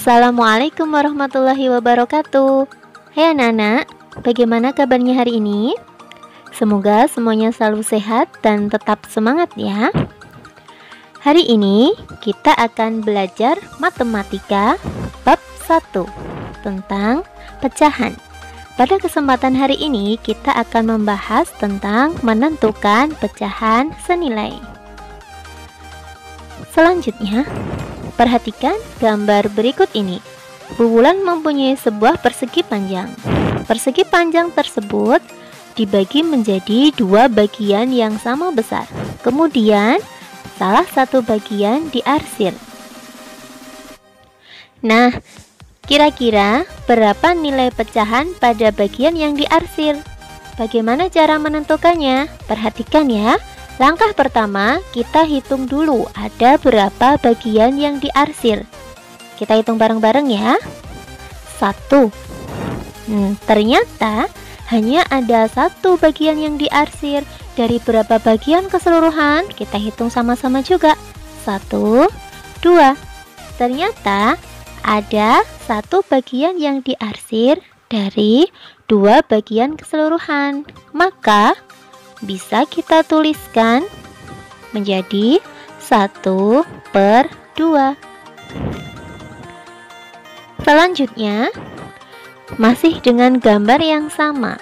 Assalamualaikum warahmatullahi wabarakatuh. Hai anak-anak, bagaimana kabarnya hari ini? Semoga semuanya selalu sehat dan tetap semangat ya. Hari ini kita akan belajar matematika bab 1 tentang pecahan. Pada kesempatan hari ini kita akan membahas tentang menentukan pecahan senilai. Selanjutnya, perhatikan gambar berikut ini. Bu Wulan mempunyai sebuah persegi panjang. Persegi panjang tersebut dibagi menjadi dua bagian yang sama besar. Kemudian, salah satu bagian diarsir. Nah, kira-kira berapa nilai pecahan pada bagian yang diarsir? Bagaimana cara menentukannya? Perhatikan ya. Langkah pertama, kita hitung dulu ada berapa bagian yang diarsir. Kita hitung bareng-bareng ya. 1. Ternyata hanya ada satu bagian yang diarsir. Dari berapa bagian keseluruhan? Kita hitung sama-sama juga. 1, 2. Ternyata ada satu bagian yang diarsir dari dua bagian keseluruhan. Maka bisa kita tuliskan menjadi 1/2. Selanjutnya, masih dengan gambar yang sama.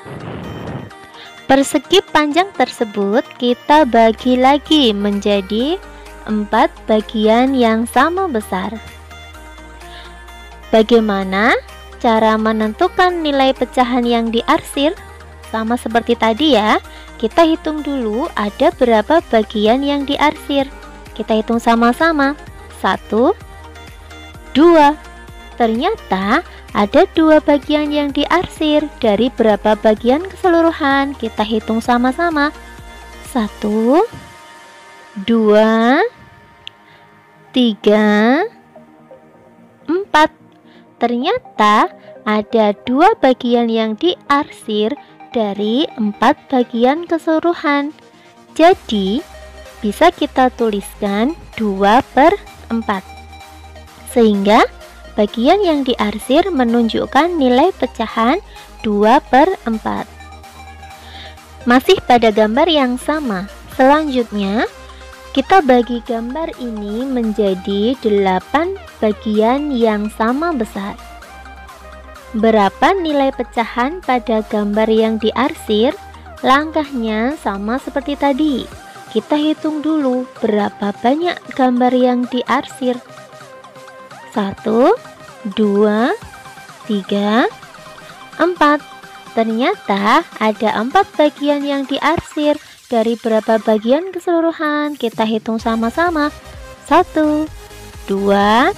Persegi panjang tersebut kita bagi lagi menjadi 4 bagian yang sama besar. Bagaimana cara menentukan nilai pecahan yang diarsir? Sama seperti tadi ya. Kita hitung dulu ada berapa bagian yang diarsir. Kita hitung sama-sama. 1, 2. Ternyata ada dua bagian yang diarsir. Dari berapa bagian keseluruhan? Kita hitung sama-sama. 1, 2, 3, 4. Ternyata ada dua bagian yang diarsir dari 4 bagian keseluruhan. Jadi bisa kita tuliskan 2/4. Sehingga bagian yang diarsir menunjukkan nilai pecahan 2/4. Masih pada gambar yang sama. Selanjutnya kita bagi gambar ini menjadi 8 bagian yang sama besar. Berapa nilai pecahan pada gambar yang diarsir? Langkahnya sama seperti tadi. Kita hitung dulu berapa banyak gambar yang diarsir. 1, 2, 3, 4. Ternyata ada 4 bagian yang diarsir. Dari berapa bagian keseluruhan? Kita hitung sama-sama. 1, 2,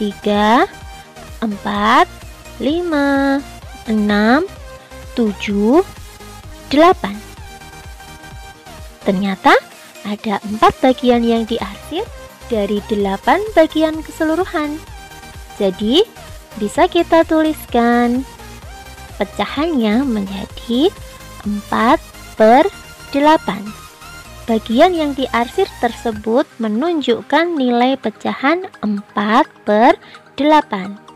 3, 4, 5, 6, 7, 8. Ternyata ada 4 bagian yang diarsir dari 8 bagian keseluruhan. Jadi bisa kita tuliskan pecahannya menjadi 4/8. Bagian yang diarsir tersebut menunjukkan nilai pecahan 4/8.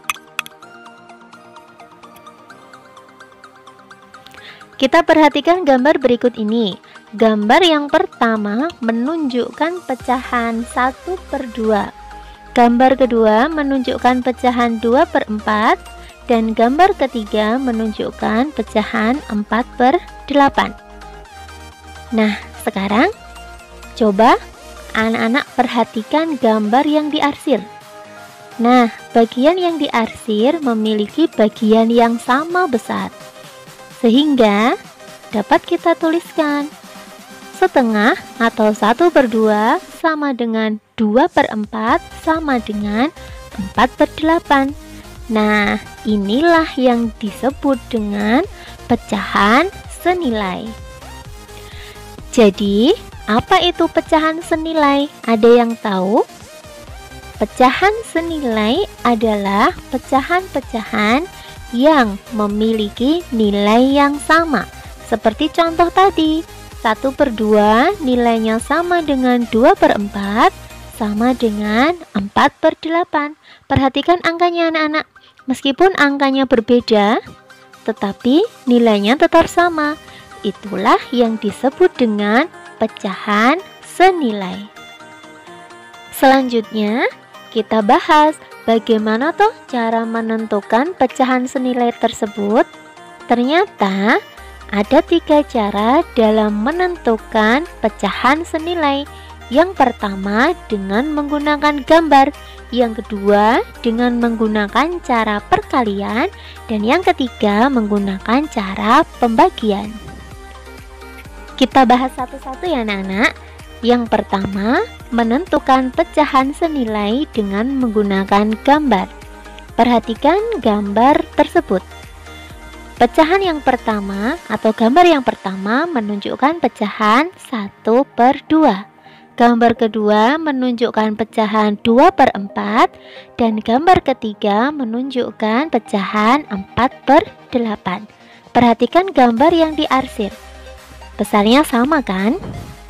Kita perhatikan gambar berikut ini. Gambar yang pertama menunjukkan pecahan 1/2. Gambar kedua menunjukkan pecahan 2/4. Dan gambar ketiga menunjukkan pecahan 4/8. Nah, sekarang coba anak-anak perhatikan gambar yang diarsir. Nah, bagian yang diarsir memiliki bagian yang sama besar. Sehingga dapat kita tuliskan setengah atau 1/2 sama dengan 2/4 sama dengan 4/8. Nah, inilah yang disebut dengan pecahan senilai. Jadi, apa itu pecahan senilai? Ada yang tahu? Pecahan senilai adalah pecahan-pecahan yang memiliki nilai yang sama. Seperti contoh tadi, 1/2 nilainya sama dengan 2/4, sama dengan 4/8. Perhatikan angkanya anak-anak. Meskipun angkanya berbeda, tetapi nilainya tetap sama. Itulah yang disebut dengan pecahan senilai. Selanjutnya, kita bahas bagaimana toh cara menentukan pecahan senilai tersebut. Ternyata ada 3 cara dalam menentukan pecahan senilai. Yang pertama dengan menggunakan gambar, yang kedua dengan menggunakan cara perkalian, dan yang ketiga menggunakan cara pembagian. Kita bahas satu-satu ya anak-anak. Yang pertama, menentukan pecahan senilai dengan menggunakan gambar. Perhatikan gambar tersebut. Pecahan yang pertama atau gambar yang pertama menunjukkan pecahan 1/2. Gambar kedua menunjukkan pecahan 2/4 dan gambar ketiga menunjukkan pecahan 4/8. Perhatikan gambar yang diarsir. Besarnya sama kan?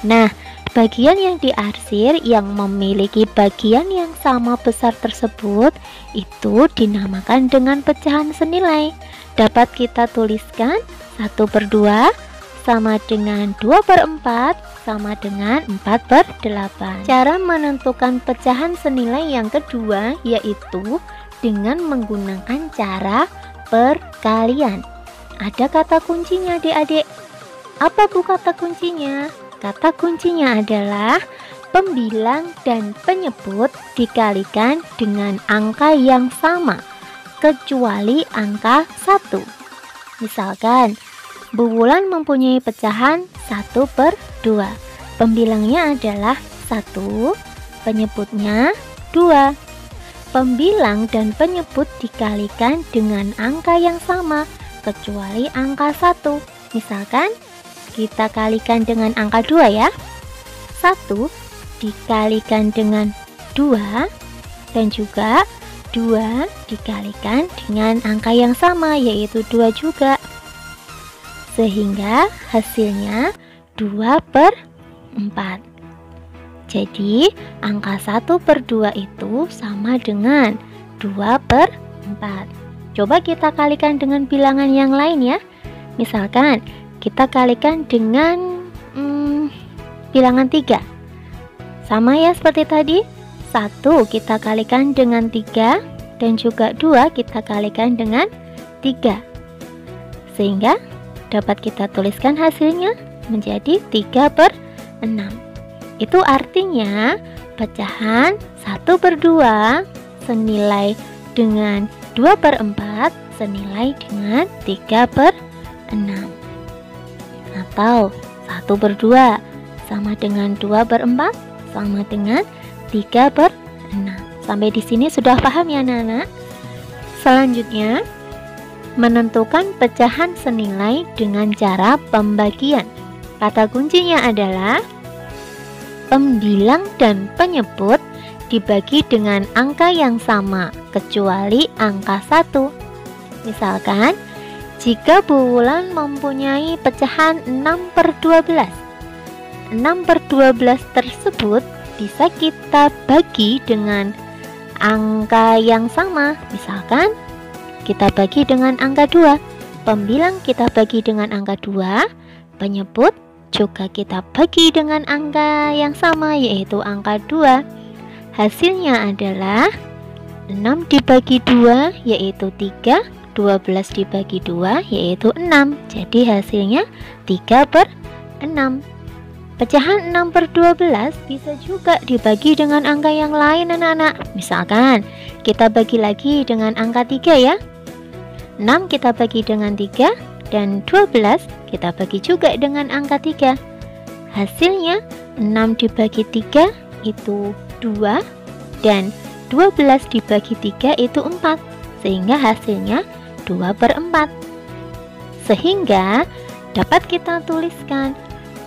Nah, bagian yang diarsir yang memiliki bagian yang sama besar tersebut itu dinamakan dengan pecahan senilai. Dapat kita tuliskan 1/2 sama dengan 2/4 sama dengan 4/8. Cara menentukan pecahan senilai yang kedua yaitu dengan menggunakan cara perkalian. Ada kata kuncinya adik-adik. Apa bu kata kuncinya? Kata kuncinya adalah pembilang dan penyebut dikalikan dengan angka yang sama kecuali angka 1. Misalkan Bu Wulan mempunyai pecahan 1/2. Pembilangnya adalah 1, penyebutnya 2. Pembilang dan penyebut dikalikan dengan angka yang sama kecuali angka 1. Misalkan kita kalikan dengan angka 2 ya. 1 dikalikan dengan 2 dan juga 2 dikalikan dengan angka yang sama yaitu 2 juga. Sehingga hasilnya 2/4. Jadi angka 1/2 itu sama dengan 2/4. Coba kita kalikan dengan bilangan yang lain ya. Misalkan kita kalikan dengan bilangan 3. Sama ya seperti tadi. 1 kita kalikan dengan 3 dan juga 2 kita kalikan dengan 3. Sehingga dapat kita tuliskan hasilnya menjadi 3/6. Itu artinya pecahan 1/2 senilai dengan 2/4 senilai dengan 3/6. Atau 1/2 sama dengan 2/4 sama dengan 3/6. Sampai di sini sudah paham ya anak-anak? Selanjutnya, menentukan pecahan senilai dengan cara pembagian. Kata kuncinya adalah pembilang dan penyebut dibagi dengan angka yang sama kecuali angka 1. Misalkan, jika Bu Wulan mempunyai pecahan 6/12, 6/12 tersebut bisa kita bagi dengan angka yang sama. Misalkan kita bagi dengan angka 2. Pembilang kita bagi dengan angka 2, penyebut juga kita bagi dengan angka yang sama yaitu angka 2. Hasilnya adalah 6 dibagi 2 yaitu 3, 12 dibagi 2 yaitu 6. Jadi hasilnya 3/6. Pecahan 6/12 bisa juga dibagi dengan angka yang lain anak-anak. Misalkan kita bagi lagi dengan angka 3 ya. 6 kita bagi dengan 3 dan 12 kita bagi juga dengan angka 3. Hasilnya 6 dibagi 3 itu 2 dan 12 dibagi 3 itu 4. Sehingga hasilnya 2/4. Sehingga dapat kita tuliskan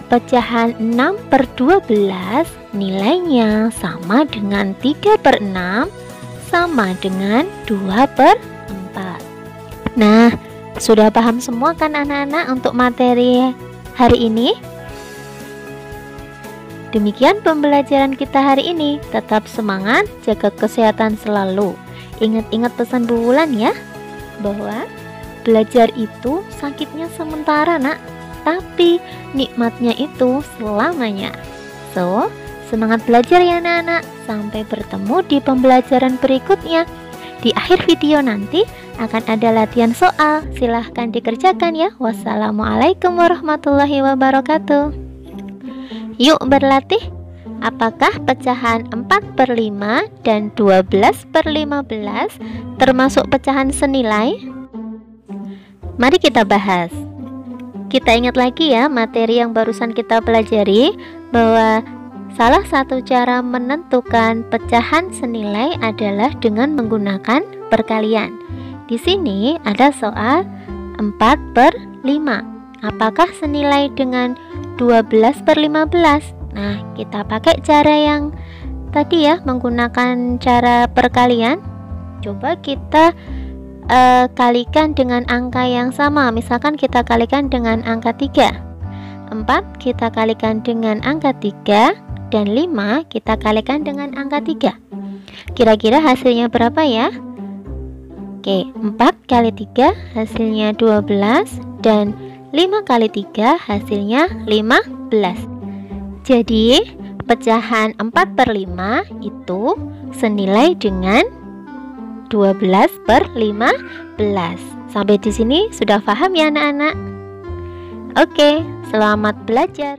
pecahan 6/12 nilainya sama dengan 3/6 sama dengan 2/4. Nah, sudah paham semua kan anak-anak untuk materi hari ini? Demikian pembelajaran kita hari ini. Tetap semangat, jaga kesehatan selalu. Ingat-ingat pesan Bu Wulan ya, bahwa belajar itu sakitnya sementara nak, tapi nikmatnya itu selamanya. So, semangat belajar ya anak-anak. Sampai bertemu di pembelajaran berikutnya. Di akhir video nanti akan ada latihan soal. Silahkan dikerjakan ya. Wassalamualaikum warahmatullahi wabarakatuh. Yuk berlatih. Apakah pecahan 4/5 dan 12/15 termasuk pecahan senilai? Mari kita bahas. Kita ingat lagi ya materi yang barusan kita pelajari, bahwa salah satu cara menentukan pecahan senilai adalah dengan menggunakan perkalian. Di sini ada soal 4/5. Apakah senilai dengan 12/15? Nah, kita pakai cara yang tadi ya, menggunakan cara perkalian. Coba kita kalikan dengan angka yang sama. Misalkan kita kalikan dengan angka 3. 4 kita kalikan dengan angka 3, dan 5 kita kalikan dengan angka 3. Kira-kira hasilnya berapa ya? Oke, 4 kali 3 hasilnya 12, dan 5 kali 3 hasilnya 15. Jadi pecahan 4/5 itu senilai dengan 12/15. Sampai di sini sudah paham ya anak-anak? Oke, selamat belajar.